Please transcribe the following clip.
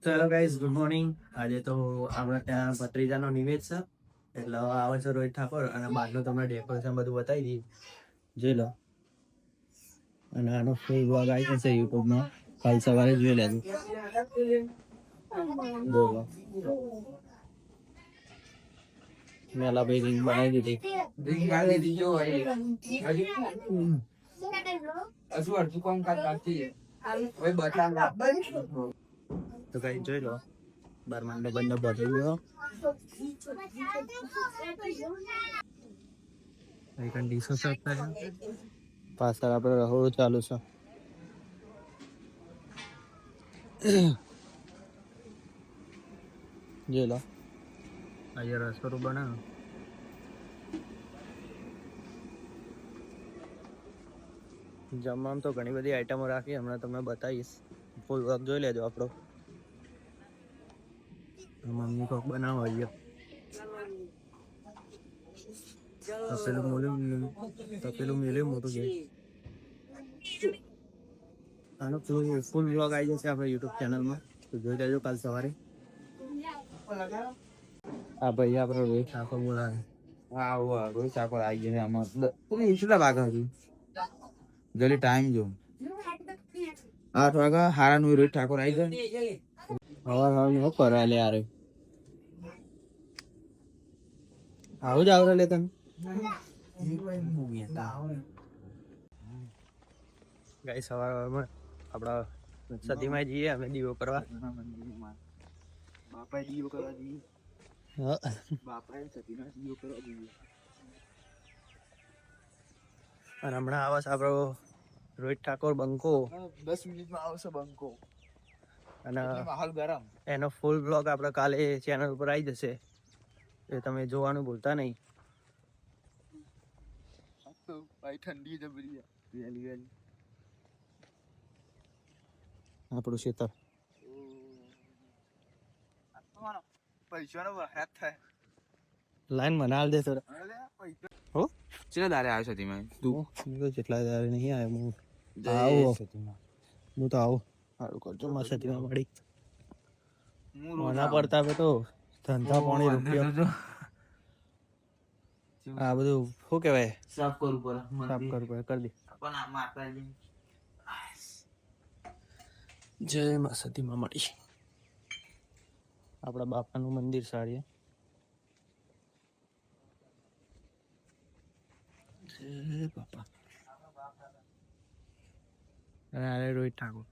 Hello guys, good morning. આજે તો આપણે ત્યાં ભત્રીજાનો નિવેદ છે, એટલે હવે આવે છે રોહિત ઠાકોર અને બહારનું તમને ડેકોરેશન બધું બતાવી દઈએ, જોઈ લો. અને આનો ફૂલ વ્લોગ આવી જશે યુટ્યુબમાં, કાલ સવારે જોઈ લેજો. બોલો, મેલા ભાઈ રીંગ બનાવી દીધી. તો કઈ જોઈ લો, બારમાનનો બંને બધું ગયો. પાછળ આપણે રહોડું ચાલુ છે. જોઈ લો, અહીંયા રસોડું બનાવ્યું. જમવામાં તો ઘણી બધી આઈટમો રાખી, હમણાં તમને બતાવીશ. ફૂલ વર્ક જોઈ લેજો આપણો. મમ્મી કોક બનાવો અહીંયા. તપેલું મેલ્યું મોટું છે. આનો ફૂલ વ્લોગ આવી જશે આપણે યુટ્યુબ ચેનલમાં, તો જોઈ લેજો કાલ સવારે. હા ભાઈ, આપણે રોહિત ઠાકોર બોલાવે. હા રોહિત ઠાકોર આવી ગયા આમાં કેટલા વાગ્યા હતી જલ્દી ટાઈમ જો 8 વાગ્યા હારા નું રોહિત ઠાકોર આવી ગયા હવા શું કરે લે યાર, આવું જ આવડે લે તમે. ગાઈ સવારમાં આપડા સતીમાં જઈએ અમે દીવો કરવા. બાપા દીવો કરવા જઈએ. બાપા સતીમાં દીવો કરવા જઈએ. અને હમણાં આવે છે આપણો રોહિત ઠાકોર બંકો. 10 મિનિટમાં આવશે બંકો. અને માહોલ ગરમ. એનો ફૂલ બ્લોગ આપણે કાલે ચેનલ ઉપર આવી જશે, એ તમે જોવાનું ભૂલતા નહીં. ઠંડી જબરી વેલી વેલી આપણું ખેતર પૈસાનો વહાત થાય. લાઈન બનાવી દે થોડા. હો ચેલા દારે આવ્યો છે ધીમે તું જેટલા દારે નહીં આવ્યો હું આવું. હું તો આવું સારું કરજો મારા સતીમાં મળી મના પડતા હવે તો ધંધા પાણી રૂપિયા આ બધું શું કહેવાય, સાફ કરવું પડે. સાફ કરવું પડે, કરી દે. પણ આ માતાજી જય મા સતીમાં મળી. આપણા બાપાનું મંદિર સારી. જય બાપા. અને રોહિત ઠાકોર